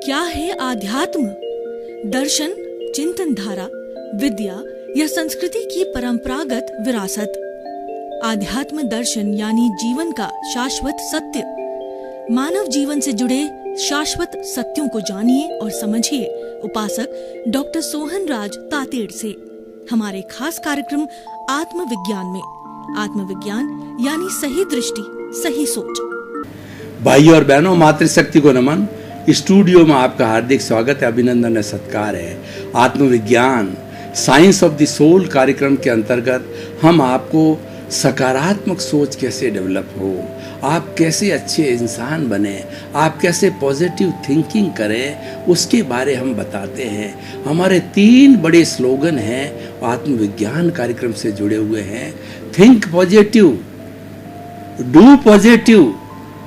क्या है आध्यात्म? दर्शन, चिंतन धारा, विद्या या संस्कृति की परंपरागत विरासत। आध्यात्म दर्शन यानी जीवन का शाश्वत सत्य। मानव जीवन से जुड़े शाश्वत सत्यों को जानिए और समझिए उपासक डॉक्टर सोहन राज तातेड़ से हमारे खास कार्यक्रम आत्मविज्ञान में। आत्मविज्ञान यानी सही दृष्टि, सही सोच। भाइयों और बहनों, मातृशक्ति को नमन। स्टूडियो में आपका हार्दिक स्वागत है, अभिनंदन है, सत्कार है। आत्मविज्ञान साइंस ऑफ द सोल कार्यक्रम के अंतर्गत हम आपको सकारात्मक सोच कैसे डेवलप हो, आप कैसे अच्छे इंसान बने, आप कैसे पॉजिटिव थिंकिंग करें, उसके बारे हम बताते हैं। हमारे 3 बड़े स्लोगन हैं आत्मविज्ञान कार्यक्रम से जुड़े हुए हैं। Think positive, do positive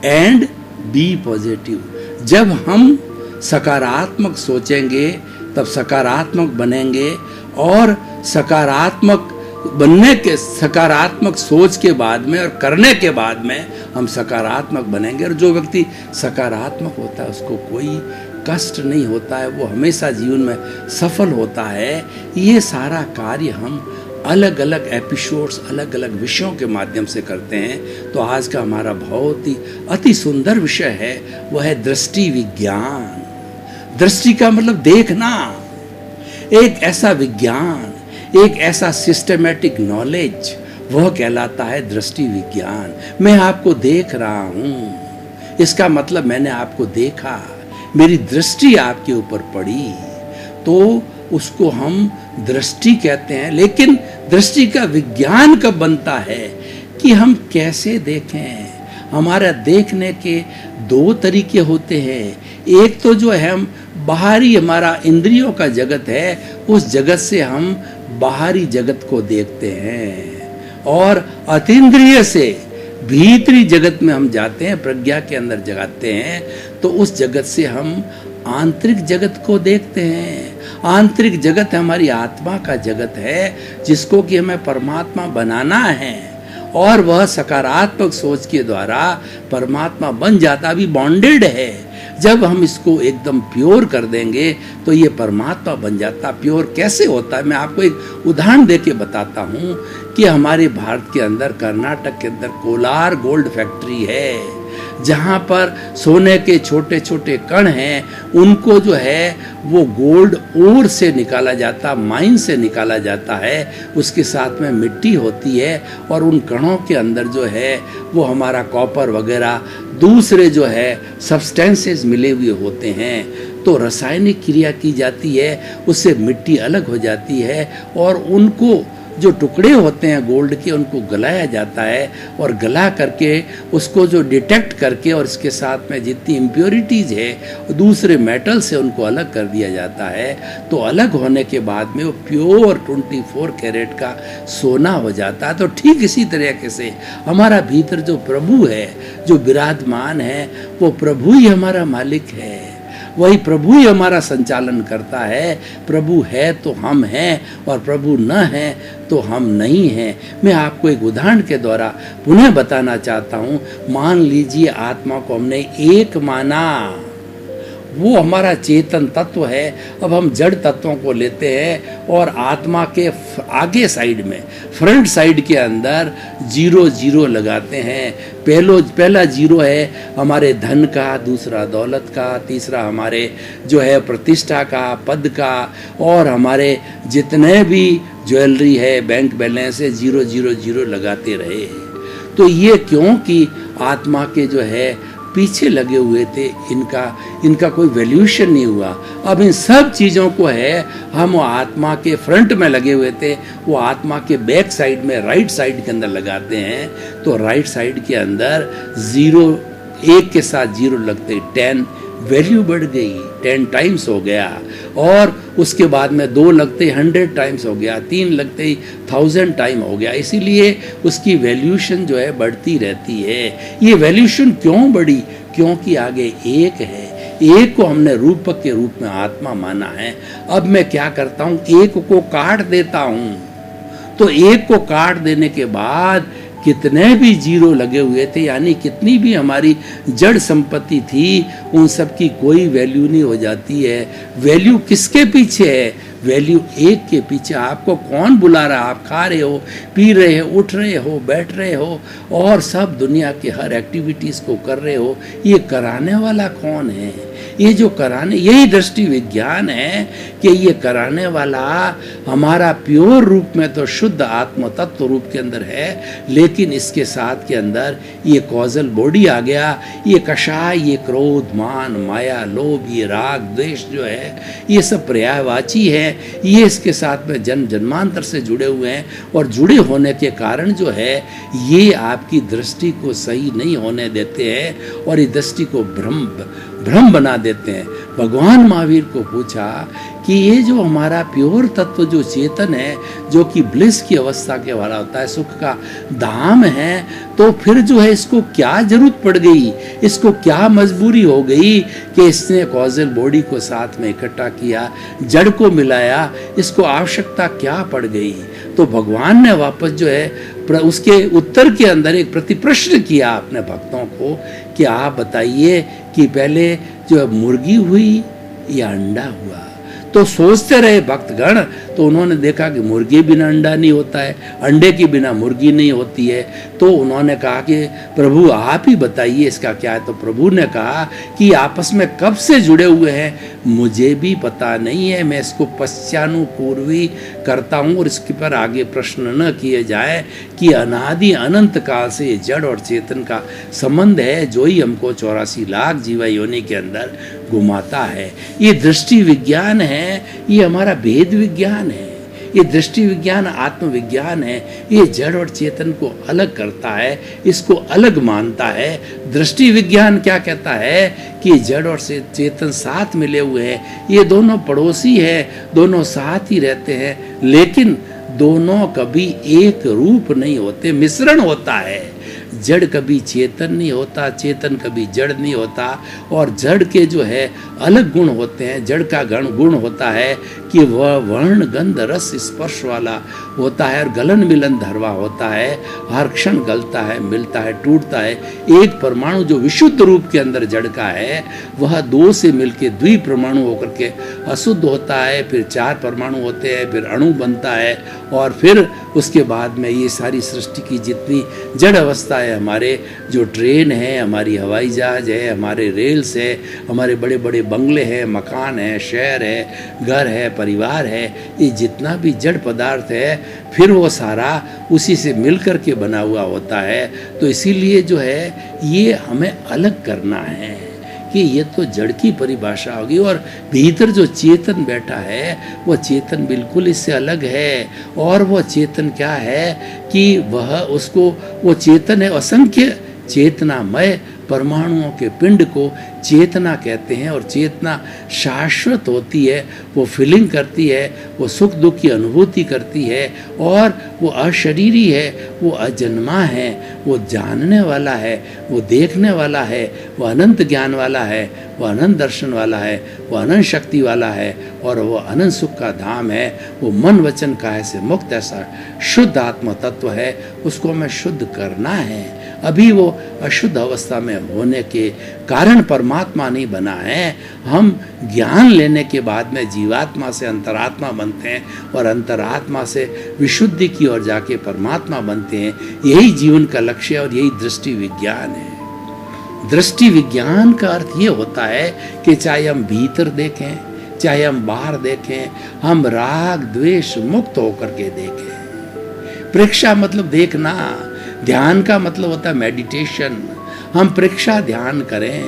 and be positive. जब हम सकारात्मक सोचेंगे तब सकारात्मक बनेंगे, और सकारात्मक बनने के, सकारात्मक सोच के बाद में और करने के बाद में हम सकारात्मक बनेंगे। और जो व्यक्ति सकारात्मक होता है उसको कोई कष्ट नहीं होता है, वो हमेशा जीवन में सफल होता है। ये सारा कार्य हम अलग अलग एपिसोड्स, अलग अलग विषयों के माध्यम से करते हैं। तो आज का हमारा बहुत ही अति सुंदर विषय है, वह है दृष्टि विज्ञान। दृष्टि का मतलब देखना, एक ऐसा विज्ञान, एक ऐसा सिस्टमेटिक नॉलेज, वह कहलाता है दृष्टि विज्ञान। मैं आपको देख रहा हूँ, इसका मतलब मैंने आपको देखा, मेरी दृष्टि आपके ऊपर पड़ी, तो उसको हम दृष्टि कहते हैं। लेकिन दृष्टि का विज्ञान कब बनता है कि हम कैसे देखें। हमारा देखने के 2 तरीके होते हैं। एक तो जो है हम बाहरी, हमारा इंद्रियों का जगत है, उस जगत से हम बाहरी जगत को देखते हैं, और अतीन्द्रिय से भीतरी जगत में हम जाते हैं, प्रज्ञा के अंदर जगाते हैं, तो उस जगत से हम आंतरिक जगत को देखते हैं। आंतरिक जगत हमारी आत्मा का जगत है, जिसको कि हमें परमात्मा बनाना है, और वह सकारात्मक सोच के द्वारा परमात्मा बन जाता, अभी बॉन्डेड है। जब हम इसको एकदम प्योर कर देंगे तो ये परमात्मा बन जाता। प्योर कैसे होता है, मैं आपको एक उदाहरण देके बताता हूँ कि हमारे भारत के अंदर, कर्नाटक के अंदर कोलार गोल्ड फैक्ट्री है, जहाँ पर सोने के छोटे छोटे कण हैं, उनको जो है वो गोल्ड ओर से निकाला जाता, माइन से निकाला जाता है। उसके साथ में मिट्टी होती है, और उन कणों के अंदर जो है वो हमारा कॉपर वगैरह दूसरे जो है सब्सटेंसेस मिले हुए होते हैं। तो रासायनिक क्रिया की जाती है, उससे मिट्टी अलग हो जाती है, और उनको जो टुकड़े होते हैं गोल्ड के, उनको गलाया जाता है, और गला करके उसको जो डिटेक्ट करके, और इसके साथ में जितनी इम्प्योरिटीज़ है दूसरे मेटल से उनको अलग कर दिया जाता है। तो अलग होने के बाद में वो प्योर 24 कैरेट का सोना हो जाता है। तो ठीक इसी तरीके से हमारा भीतर जो प्रभु है, जो विराजमान है, वो प्रभु ही हमारा मालिक है, वही प्रभु ही हमारा संचालन करता है। प्रभु है तो हम हैं, और प्रभु न है तो हम नहीं हैं। मैं आपको एक उदाहरण के द्वारा पुनः बताना चाहता हूँ। मान लीजिए आत्मा को हमने एक माना, वो हमारा चेतन तत्व है। अब हम जड़ तत्वों को लेते हैं, और आत्मा के आगे साइड में, फ्रंट साइड के अंदर 0 0 लगाते हैं। पहला 0 है हमारे धन का, दूसरा दौलत का, तीसरा हमारे जो है प्रतिष्ठा का, पद का, और हमारे जितने भी ज्वेलरी है, बैंक बैलेंस है, 0 0 0 लगाते रहे। तो ये क्योंकि आत्मा के जो है पीछे लगे हुए थे, इनका कोई वैल्यूएशन नहीं हुआ। अब इन सब चीज़ों को है, हम वो आत्मा के फ्रंट में लगे हुए थे, वो आत्मा के बैक साइड में, राइट साइड के अंदर लगाते हैं। तो राइट साइड के अंदर 0, 1 के साथ 0 लगते 10, वैल्यू बढ़ गई, 10 टाइम्स हो गया। और उसके बाद में 2 लगते 100 टाइम्स हो गया, 3 लगते ही 1000 टाइम हो गया। इसीलिए उसकी वैल्यूएशन जो है बढ़ती रहती है। ये वैल्यूएशन क्यों बढ़ी? क्योंकि आगे एक है, एक को हमने रूपक के रूप में आत्मा माना है। अब मैं क्या करता हूँ, एक को काट देता हूँ। तो एक को काट देने के बाद कितने भी जीरो लगे हुए थे, यानी कितनी भी हमारी जड़ संपत्ति थी, उन सब की कोई वैल्यू नहीं हो जाती है। वैल्यू किसके पीछे है? वैल्यू एक के पीछे। आपको कौन बुला रहा? आप खा रहे हो, पी रहे हो, उठ रहे हो, बैठ रहे हो और सब दुनिया के हर एक्टिविटीज़ को कर रहे हो। ये कराने वाला कौन है? ये जो कराने, यही दृष्टि विज्ञान है कि ये कराने वाला हमारा प्योर रूप में तो शुद्ध आत्म तत्व रूप के अंदर है, लेकिन इसके साथ के अंदर ये कॉजल बॉडी आ गया। ये कषाय, ये क्रोध, मान, माया, लोभ, ये राग, द्वेष जो है, ये सब पर्यायवाची है। ये इसके साथ में जन्म जन्मांतर से जुड़े हुए हैं और जुड़े होने के कारण जो है ये आपकी दृष्टि को सही नहीं होने देते हैं और ये दृष्टि को भ्रम बना देते हैं। भगवान महावीर को पूछा कि ये जो हमारा प्योर तत्व जो चेतन है, जो कि ब्लिस की अवस्था के वाला होता है, सुख का धाम है, तो फिर जो है इसको क्या जरूरत पड़ गई, इसको क्या मजबूरी हो गई कि इसने कॉजल बॉडी को साथ में इकट्ठा किया, जड़ को मिलाया, इसको आवश्यकता क्या पड़ गई? तो भगवान ने वापस जो है उसके उत्तर के अंदर एक प्रतिप्रश्न किया अपने भक्तों को कि आप बताइए कि पहले जो मुर्गी हुई या अंडा हुआ? तो सोचते रहे भक्तगण, तो उन्होंने देखा कि मुर्गी बिना अंडा नहीं होता है, अंडे के बिना मुर्गी नहीं होती है। तो उन्होंने कहा कि प्रभु आप ही बताइए इसका क्या है। तो प्रभु ने कहा कि आपस में कब से जुड़े हुए हैं मुझे भी पता नहीं है, मैं इसको पश्चानुपूर्वी करता हूँ और इसके पर आगे प्रश्न न किए जाए कि अनादि अनंत काल से ये जड़ और चेतन का संबंध है, जो ही हमको 84 लाख जीवा योनि के अंदर घुमाता है। ये दृष्टि विज्ञान है, ये हमारा भेद विज्ञान है, ये दृष्टि विज्ञान आत्मविज्ञान है। ये जड़ और चेतन को अलग करता है, इसको अलग मानता है। दृष्टि विज्ञान क्या कहता है कि जड़ और चेतन साथ मिले हुए हैं, ये दोनों पड़ोसी है, दोनों साथ ही रहते हैं, लेकिन दोनों कभी एक रूप नहीं होते, मिश्रण होता है। जड़ कभी चेतन नहीं होता, चेतन कभी जड़ नहीं होता। और जड़ के जो है अलग गुण होते हैं। जड़ का गुण होता है कि वह वर्ण गंध रस स्पर्श वाला होता है और गलन मिलन धरवा होता है। हर क्षण गलता है, मिलता है, टूटता है। एक परमाणु जो विशुद्ध रूप के अंदर जड़ का है, वह दो से मिलके द्विपरमाणु होकर के अशुद्ध होता है, फिर 4 परमाणु होते हैं, फिर अणु बनता है और फिर उसके बाद में ये सारी सृष्टि की जितनी जड़ अवस्था है, हमारे जो ट्रेन है, हमारी हवाई जहाज है, हमारे रेल्स है, हमारे बड़े बड़े बंगले हैं, मकान है, शहर है, घर है, परिवार है, ये जितना भी जड़ पदार्थ है फिर वो सारा उसी से मिल कर के बना हुआ होता है। तो इसीलिए जो है ये हमें अलग करना है कि ये तो जड़ की परिभाषा होगी और भीतर जो चेतन बैठा है वो चेतन बिल्कुल इससे अलग है। और वो चेतन क्या है कि वो चेतन है असंख्य चेतनामय परमाणुओं के पिंड को चेतना कहते हैं। और चेतना शाश्वत होती है, वो फीलिंग करती है, वो सुख दुख की अनुभूति करती है और वो अशरीरी है, वो अजन्मा है, वो जानने वाला है, वो देखने वाला है, वो अनंत ज्ञान वाला है, वो अनंत दर्शन वाला है, वो अनंत शक्ति वाला है और वो अनंत सुख का धाम है। वो मन वचन काया से मुक्त ऐसा शुद्ध आत्म तत्व है, उसको हमें शुद्ध करना है। अभी वो अशुद्ध अवस्था में होने के कारण परमात्मा नहीं बना है। हम ज्ञान लेने के बाद में जीवात्मा से अंतरात्मा बनते हैं और अंतरात्मा से विशुद्धि की ओर जाके परमात्मा बनते हैं। यही जीवन का लक्ष्य और यही दृष्टि विज्ञान है। दृष्टि विज्ञान का अर्थ ये होता है कि चाहे हम भीतर देखें, चाहे हम बाहर देखें, हम राग द्वेष मुक्त होकर के देखें। प्रेक्षा मतलब देखना, ध्यान का मतलब होता है मेडिटेशन। हम प्रेक्षा ध्यान करें,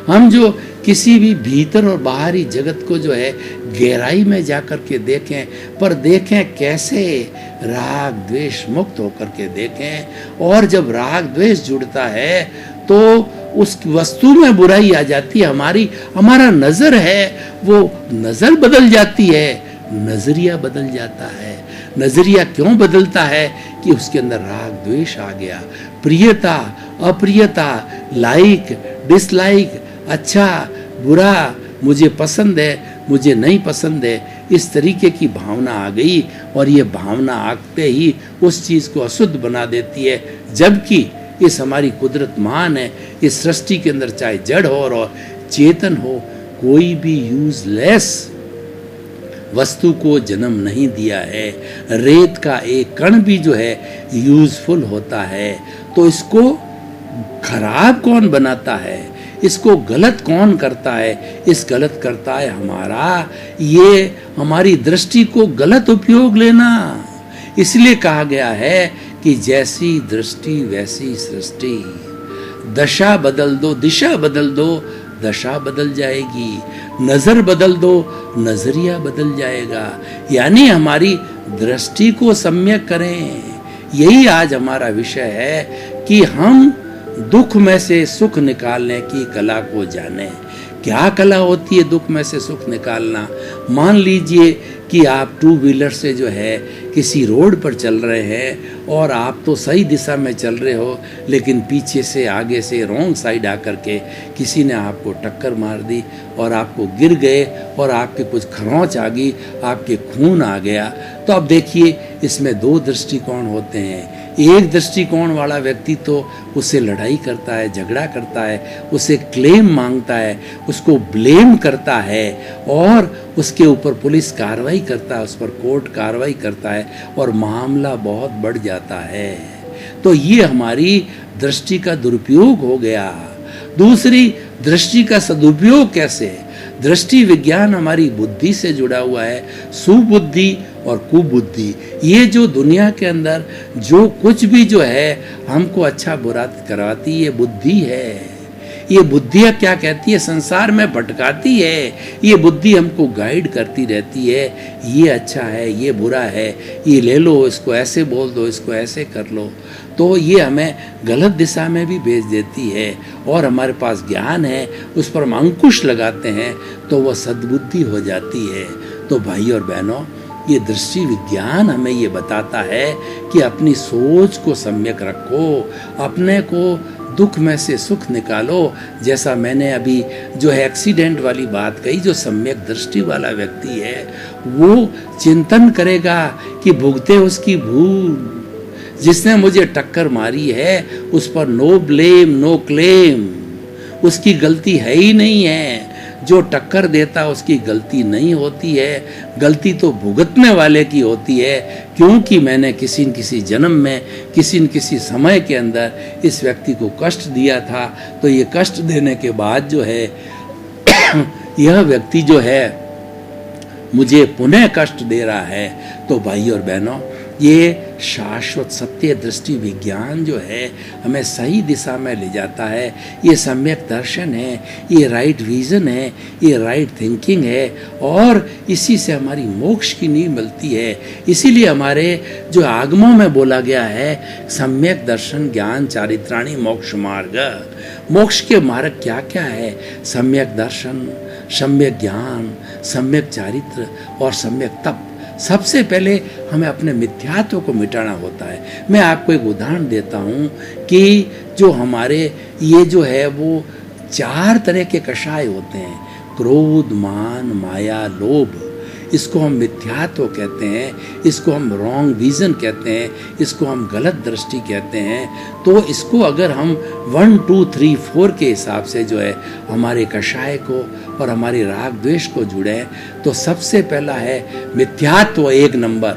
हम जो किसी भी भीतर और बाहरी जगत को जो है गहराई में जाकर के देखें, पर देखें कैसे, राग द्वेष मुक्त होकर के देखें। और जब राग द्वेष जुड़ता है तो उस वस्तु में बुराई आ जाती है, हमारा नजर है वो नजर बदल जाती है, नजरिया बदल जाता है। नजरिया क्यों बदलता है कि उसके अंदर राग द्वेष आ गया, प्रियता अप्रियता, लाइक डिसलाइक, अच्छा बुरा, मुझे पसंद है मुझे नहीं पसंद है, इस तरीके की भावना आ गई और ये भावना आते ही उस चीज़ को अशुद्ध बना देती है। जबकि इस हमारी कुदरत महान है, इस सृष्टि के अंदर चाहे जड़ हो और चेतन हो, कोई भी यूजलेस वस्तु को जन्म नहीं दिया है। रेत का एक कण भी जो है यूजफुल होता है। तो इसको खराब कौन बनाता है, इसको गलत कौन करता है? इस गलत करता है हमारा ये हमारी दृष्टि को गलत उपयोग लेना। इसलिए कहा गया है कि जैसी दृष्टि वैसी सृष्टि। दशा बदल दो, दिशा बदल दो, दशा बदल जाएगी। नजर बदल दो, नजरिया बदल जाएगा। यानी हमारी दृष्टि को सम्यक करें। यही आज हमारा विषय है कि हम दुख में से सुख निकालने की कला को जाने। क्या कला होती है दुख में से सुख निकालना? मान लीजिए कि आप टू व्हीलर से जो है किसी रोड पर चल रहे हैं और आप तो सही दिशा में चल रहे हो, लेकिन पीछे से आगे से रॉन्ग साइड आकर के किसी ने आपको टक्कर मार दी और आपको गिर गए और आपके कुछ खरोंच आ गई, आपके खून आ गया। तो अब देखिए इसमें दो दृष्टिकोण होते हैं। एक दृष्टिकोण वाला व्यक्ति तो उससे लड़ाई करता है, झगड़ा करता है, उससे क्लेम मांगता है, उसको ब्लेम करता है और उसके ऊपर पुलिस कार्रवाई करता है, उस पर कोर्ट कार्रवाई करता है और मामला बहुत बढ़ जाता है। तो ये हमारी दृष्टि का दुरुपयोग हो गया। दूसरी दृष्टि का सदुपयोग कैसे? दृष्टि विज्ञान हमारी बुद्धि से जुड़ा हुआ है। सुबुद्धि और कुबुद्धि, ये जो दुनिया के अंदर जो कुछ भी जो है हमको अच्छा बुरा करवाती, ये बुद्धि है। ये बुद्धियाँ क्या कहती है? संसार में भटकाती है। ये बुद्धि हमको गाइड करती रहती है, ये अच्छा है, ये बुरा है, ये ले लो, इसको ऐसे बोल दो, इसको ऐसे कर लो। तो ये हमें गलत दिशा में भी भेज देती है। और हमारे पास ज्ञान है, उस पर हम अंकुश लगाते हैं तो वह सद्बुद्धि हो जाती है। तो भाई और बहनों, ये दृष्टि विज्ञान हमें ये बताता है कि अपनी सोच को सम्यक रखो, अपने को दुख में से सुख निकालो। जैसा मैंने अभी जो है एक्सीडेंट वाली बात कही, जो सम्यक दृष्टि वाला व्यक्ति है वो चिंतन करेगा कि भुगते उसकी भूल। जिसने मुझे टक्कर मारी है उस पर नो ब्लेम नो क्लेम, उसकी गलती है ही नहीं है। जो टक्कर देता उसकी गलती नहीं होती है, गलती तो भुगतने वाले की होती है। क्योंकि मैंने किसी न किसी जन्म में, किसी न किसी समय के अंदर इस व्यक्ति को कष्ट दिया था, तो ये कष्ट देने के बाद जो है यह व्यक्ति जो है मुझे पुनः कष्ट दे रहा है। तो भाई और बहनों, ये शाश्वत सत्य दृष्टि विज्ञान जो है हमें सही दिशा में ले जाता है। ये सम्यक दर्शन है, ये राइट विजन है, ये राइट थिंकिंग है और इसी से हमारी मोक्ष की नींव मिलती है। इसीलिए हमारे जो आगमों में बोला गया है, सम्यक दर्शन ज्ञान चारित्राणी मोक्ष मार्ग। मोक्ष के मार्ग क्या क्या है? सम्यक दर्शन, सम्यक ज्ञान, सम्यक चारित्र और सम्यक तप। सबसे पहले हमें अपने मिथ्यात्व को मिटाना होता है। मैं आपको एक उदाहरण देता हूँ कि जो हमारे ये जो है वो 4 तरह के कषाय होते हैं, क्रोध, मान, माया, लोभ। इसको हम मिथ्यात्व कहते हैं, इसको हम रॉन्ग विजन कहते हैं, इसको हम गलत दृष्टि कहते हैं। तो इसको अगर हम 1 2 3 4 के हिसाब से जो है हमारे कषाय को और हमारे राग द्वेष को जुड़े, तो सबसे पहला है मिथ्यात्व 1 नंबर,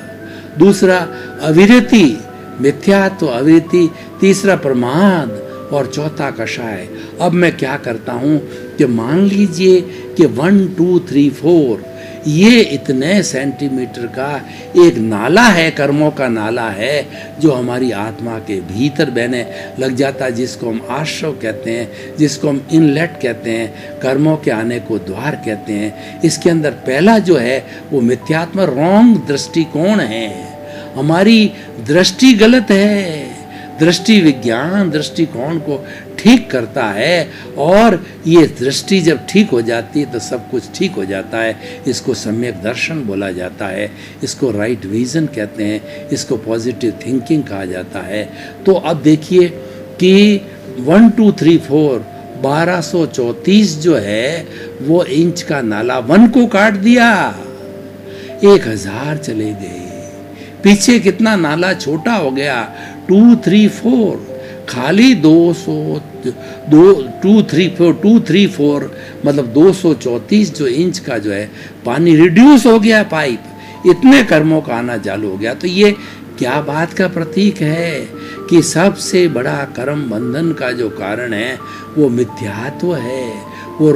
दूसरा अविरति, मिथ्यात्व अविरति, तीसरा प्रमाद और चौथा कषाय। अब मैं क्या करता हूँ कि मान लीजिए कि 1 2 3 4 ये इतने सेंटीमीटर का एक नाला है, कर्मों का नाला है जो हमारी आत्मा के भीतर बहने लग जाता है, जिसको हम आश्रव कहते हैं, जिसको हम इनलेट कहते हैं, कर्मों के आने को द्वार कहते हैं। इसके अंदर पहला जो है वो मिथ्यात्म रॉन्ग दृष्टिकोण है, हमारी दृष्टि गलत है। दृष्टि विज्ञान दृष्टिकोण को ठीक करता है और ये दृष्टि जब ठीक हो जाती है तो सब कुछ ठीक हो जाता है। इसको सम्यक दर्शन बोला जाता है, इसको राइट विजन कहते हैं, इसको पॉजिटिव थिंकिंग कहा जाता है। तो अब देखिए कि 1 2 3 4 1234 जो है वो इंच का नाला 1 को काट दिया, 1000 चले गए। पीछे कितना नाला छोटा हो गया, 2, 3, 4, खाली 234 मतलब 234 जो इंच का जो है पानी रिड्यूस हो गया, पाइप इतने कर्मों का आना चालू हो गया। तो ये क्या बात का प्रतीक है कि सबसे बड़ा कर्म बंधन का जो कारण है वो मिथ्यात्व है, वो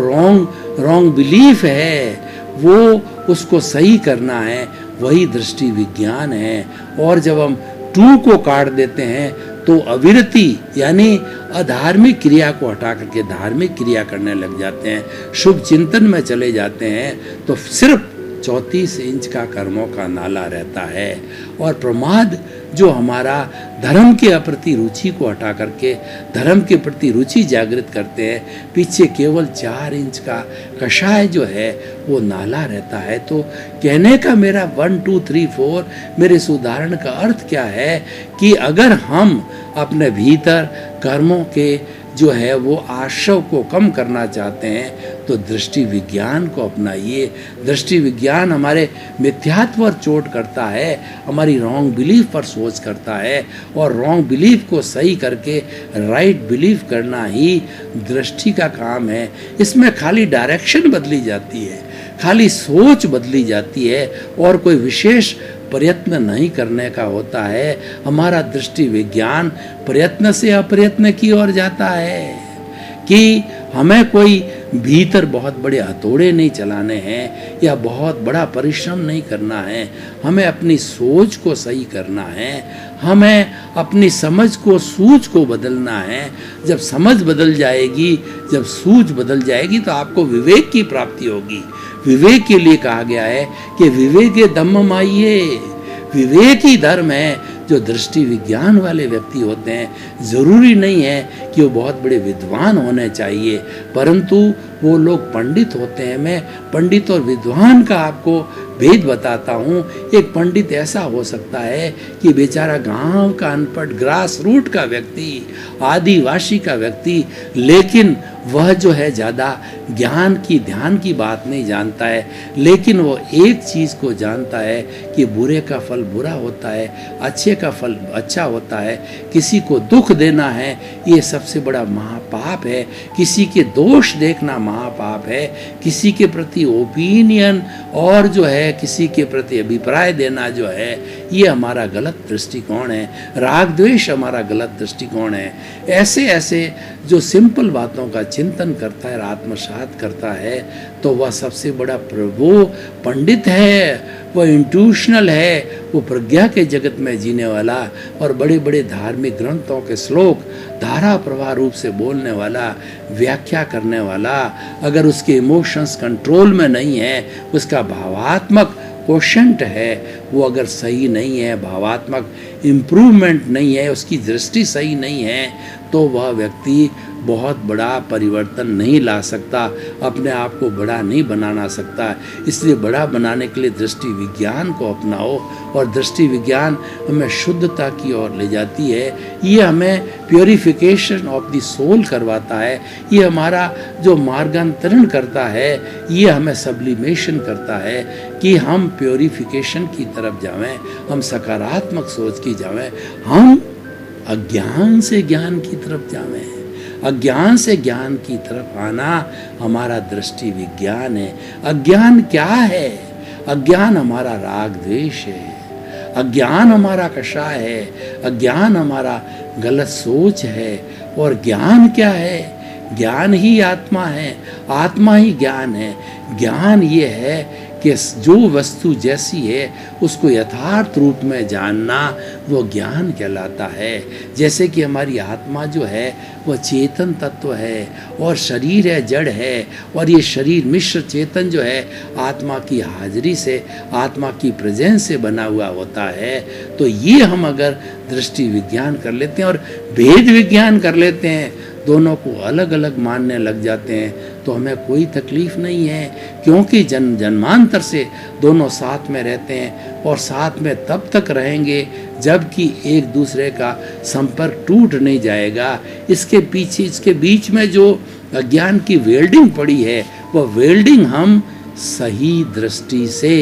रॉन्ग बिलीफ है, वो उसको सही करना है, वही दृष्टि विज्ञान है। और जब हम 2 को काट देते हैं तो अविरति यानी अधार्मिक क्रिया को हटा करके धार्मिक क्रिया करने लग जाते हैं, शुभ चिंतन में चले जाते हैं, तो सिर्फ 34 इंच का कर्मों का नाला रहता है। और प्रमाद जो हमारा धर्म के प्रति रुचि को हटा करके धर्म के प्रति रुचि जागृत करते हैं, पीछे केवल 4 इंच का कषाय जो है वो नाला रहता है। तो कहने का मेरा 1, 2, 3, 4 मेरे इस उदाहरण का अर्थ क्या है कि अगर हम अपने भीतर कर्मों के जो है वो आशय को कम करना चाहते हैं तो दृष्टि विज्ञान को अपनाइए। दृष्टि विज्ञान हमारे मिथ्यात्व पर चोट करता है, हमारी रॉन्ग बिलीफ पर सोच करता है, और रॉन्ग बिलीफ को सही करके राइट बिलीफ करना ही दृष्टि का काम है। इसमें खाली डायरेक्शन बदली जाती है, खाली सोच बदली जाती है, और कोई विशेष प्रयत्न नहीं करने का होता है। हमारा दृष्टि विज्ञान प्रयत्न से अप्रयत्न की ओर जाता है कि हमें कोई भीतर बहुत बड़े हथौड़े नहीं चलाने हैं या बहुत बड़ा परिश्रम नहीं करना है, हमें अपनी सोच को सही करना है, हमें अपनी समझ को सूझ को बदलना है। जब समझ बदल जाएगी, जब सूझ बदल जाएगी तो आपको विवेक की प्राप्ति होगी। विवेक के लिए कहा गया है कि विवेके धम्ममाइये, विवेक ही धर्म है। जो दृष्टि विज्ञान वाले व्यक्ति होते हैं, जरूरी नहीं है कि वो बहुत बड़े विद्वान होने चाहिए, परंतु वो लोग पंडित होते हैं। मैं पंडित और विद्वान का आपको भेद बताता हूँ। एक पंडित ऐसा हो सकता है कि बेचारा गांव का अनपढ़ ग्रास रूट का व्यक्ति, आदिवासी का व्यक्ति, लेकिन वह जो है ज़्यादा ज्ञान की ध्यान की बात नहीं जानता है, लेकिन वो एक चीज़ को जानता है कि बुरे का फल बुरा होता है, अच्छे का फल अच्छा होता है। किसी को दुख देना है ये सबसे बड़ा महापाप है, किसी के दोष देखना महापाप है, किसी के प्रति ओपिनियन और जो है किसी के प्रति अभिप्राय देना जो है ये हमारा गलत दृष्टिकोण है। राग द्वेष हमारा गलत दृष्टिकोण है। ऐसे ऐसे जो सिंपल बातों का चिंतन करता है, आत्मसात करता है, तो वह सबसे बड़ा वो पंडित है, वह इंट्यूशनल है, वो प्रज्ञा के जगत में जीने वाला और बड़े बड़े धार्मिक ग्रंथों के श्लोक धारा प्रवाह रूप से बोलने वाला, व्याख्या करने वाला, अगर उसके इमोशंस कंट्रोल में नहीं है, उसका भावात्मक क्वोशंट है वो अगर सही नहीं है, भावात्मक इम्प्रूवमेंट नहीं है, उसकी दृष्टि सही नहीं है, तो वह व्यक्ति बहुत बड़ा परिवर्तन नहीं ला सकता, अपने आप को बड़ा नहीं बनाना सकता। इसलिए बड़ा बनाने के लिए दृष्टि विज्ञान को अपनाओ, और दृष्टि विज्ञान हमें शुद्धता की ओर ले जाती है। ये हमें प्योरिफिकेशन ऑफ द सोल करवाता है, ये हमारा जो मार्गांतरण करता है, ये हमें सब्लिमेशन करता है कि हम प्योरिफिकेशन की तरफ जावें, हम सकारात्मक सोच की जावें, हम अज्ञान से ज्ञान की तरफ जावें। अज्ञान से ज्ञान की तरफ आना हमारा दृष्टि विज्ञान है। अज्ञान क्या है? अज्ञान हमारा राग द्वेष है, अज्ञान हमारा कषाय है, अज्ञान हमारा गलत सोच है। और ज्ञान क्या है? ज्ञान ही आत्मा है, आत्मा ही ज्ञान है। ज्ञान ये है कि जो वस्तु जैसी है उसको यथार्थ रूप में जानना, वो ज्ञान कहलाता है। जैसे कि हमारी आत्मा जो है वह चेतन तत्व है और शरीर है जड़ है, और ये शरीर मिश्र चेतन जो है आत्मा की हाजिरी से, आत्मा की प्रेजेंस से बना हुआ होता है। तो ये हम अगर दृष्टि विज्ञान कर लेते हैं और भेद विज्ञान कर लेते हैं, दोनों को अलग अलग मानने लग जाते हैं, तो हमें कोई तकलीफ नहीं है, क्योंकि जन्मांतर से दोनों साथ में रहते हैं और साथ में तब तक रहेंगे जबकि एक दूसरे का संपर्क टूट नहीं जाएगा। इसके बीच में जो अज्ञान की वेल्डिंग पड़ी है, वह वेल्डिंग हम सही दृष्टि से,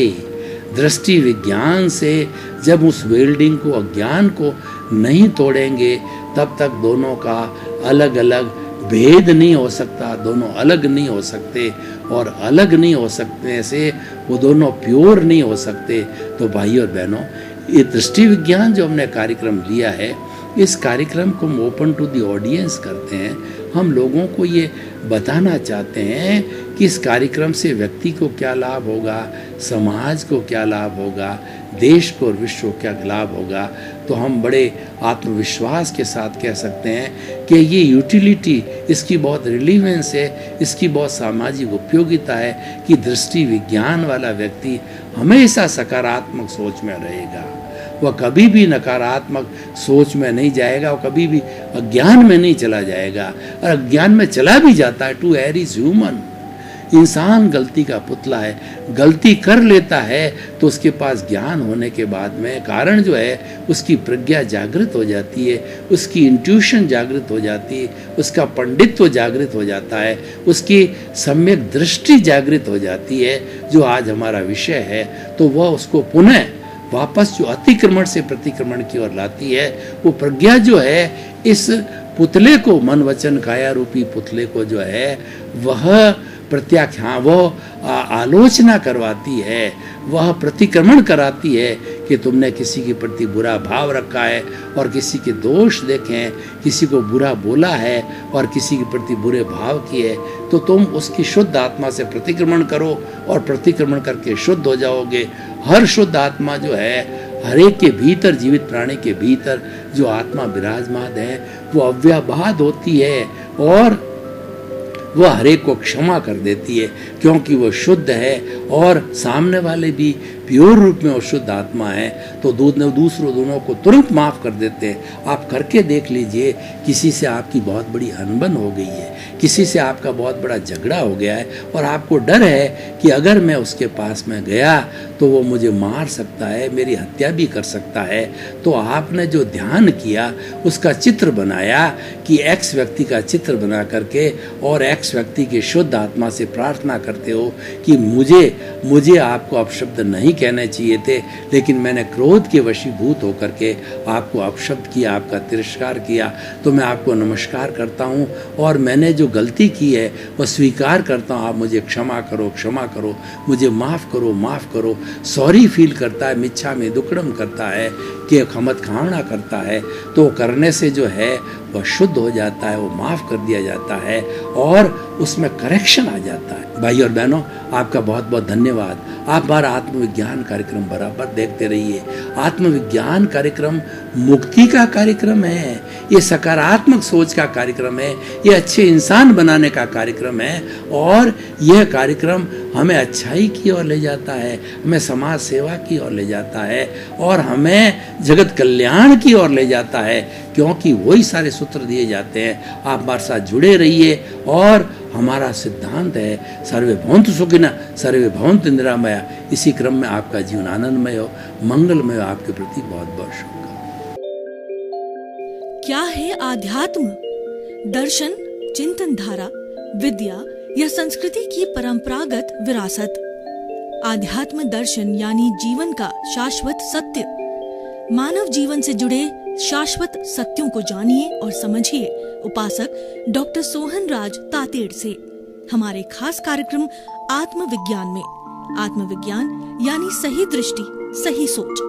दृष्टि विज्ञान से जब उस वेल्डिंग को, अज्ञान को नहीं तोड़ेंगे, तब तक दोनों का अलग अलग भेद नहीं हो सकता, दोनों अलग नहीं हो सकते, और अलग नहीं हो सकने से वो दोनों प्योर नहीं हो सकते। तो भाइयों और बहनों, ये दृष्टि विज्ञान जो हमने कार्यक्रम लिया है, इस कार्यक्रम को हम ओपन टू द ऑडियंस करते हैं। हम लोगों को ये बताना चाहते हैं कि इस कार्यक्रम से व्यक्ति को क्या लाभ होगा, समाज को क्या लाभ होगा, देश को और विश्व को क्या लाभ होगा। तो हम बड़े आत्मविश्वास के साथ कह सकते हैं कि ये यूटिलिटी, इसकी बहुत रिलीवेंस है, इसकी बहुत सामाजिक उपयोगिता है कि दृष्टि विज्ञान वाला व्यक्ति हमेशा सकारात्मक सोच में रहेगा, वह कभी भी नकारात्मक सोच में नहीं जाएगा, वह कभी भी अज्ञान में नहीं चला जाएगा। और अज्ञान में चला भी जाता है, टू एयर इज ह्यूमन, इंसान गलती का पुतला है, गलती कर लेता है तो उसके पास ज्ञान होने के बाद में कारण जो है उसकी प्रज्ञा जागृत हो जाती है, उसकी इंट्यूशन जागृत हो जाती है, उसका पंडित्व जागृत हो जाता है, उसकी सम्यक दृष्टि जागृत हो जाती है, जो आज हमारा विषय है। तो वह उसको पुनः वापस जो अतिक्रमण से प्रतिक्रमण की ओर लाती है, वो प्रज्ञा जो है इस पुतले को, मन वचन काया रूपी पुतले को जो है वह प्रत्याख्यान, वह आलोचना करवाती है, वह प्रतिक्रमण कराती है कि तुमने किसी के प्रति बुरा भाव रखा है और किसी के दोष देखें, किसी को बुरा बोला है और किसी के प्रति बुरे भाव किए, तो तुम उसकी शुद्ध आत्मा से प्रतिक्रमण करो और प्रतिक्रमण करके शुद्ध हो जाओगे। हर शुद्ध आत्मा जो है, हर एक के भीतर, जीवित प्राणी के भीतर जो आत्मा विराजमान है, वो अव्याबाद होती है और वह हर एक को क्षमा कर देती है, क्योंकि वह शुद्ध है और सामने वाले भी प्योर रूप में वो शुद्ध आत्मा है। तो दूसरों दोनों को तुरंत माफ़ कर देते हैं। आप करके देख लीजिए, किसी से आपकी बहुत बड़ी अनबन हो गई है, किसी से आपका बहुत बड़ा झगड़ा हो गया है और आपको डर है कि अगर मैं उसके पास में गया तो वो मुझे मार सकता है, मेरी हत्या भी कर सकता है। तो आपने जो ध्यान किया, उसका चित्र बनाया कि एक्स व्यक्ति का चित्र बना करके और एक्स व्यक्ति की शुद्ध आत्मा से प्रार्थना करते हो कि मुझे आपको अपशब्द नहीं कहने चाहिए थे, लेकिन मैंने क्रोध के वशीभूत होकर के आपको अपशब्द किया, आपका तिरस्कार किया, तो मैं आपको नमस्कार करता हूँ और मैंने जो गलती की है वह स्वीकार करता हूँ। आप मुझे क्षमा करो, क्षमा करो, मुझे माफ़ करो, माफ़ करो। सॉरी फील करता है, मिच्छा में दुक्कड़म करता है, कि खमत खावना करता है, तो करने से जो है वह शुद्ध हो जाता है, वो माफ़ कर दिया जाता है और उसमें करेक्शन आ जाता है। भाई और बहनों, आपका बहुत बहुत धन्यवाद। आप हमारा आत्मविज्ञान कार्यक्रम बराबर देखते रहिए। आत्मविज्ञान कार्यक्रम मुक्ति का कार्यक्रम है, ये सकारात्मक सोच का कार्यक्रम है, ये अच्छे इंसान बनाने का कार्यक्रम है और यह कार्यक्रम हमें अच्छाई की ओर ले जाता है, हमें समाज सेवा की ओर ले जाता है और हमें जगत कल्याण की ओर ले जाता है, क्योंकि वही सारे सूत्र दिए जाते हैं। आप हमारे साथ जुड़े रहिए और हमारा सिद्धांत है सर्वे भवन्तु सुखिनः सर्वे भवन्तु निरामया। इसी क्रम में आपका जीवन आनंदमय हो, मंगलमय हो। आपके प्रति बहुत बहुत शुभकामनाएं। क्या है आध्यात्म? दर्शन, चिंतन धारा, विद्या या संस्कृति की परंपरागत विरासत। आध्यात्म दर्शन यानी जीवन का शाश्वत सत्य। मानव जीवन से जुड़े शाश्वत सत्यों को जानिए और समझिए उपासक डॉक्टर सोहन राज तातेड़ से हमारे खास कार्यक्रम आत्मविज्ञान में। आत्मविज्ञान यानी सही दृष्टि, सही सोच।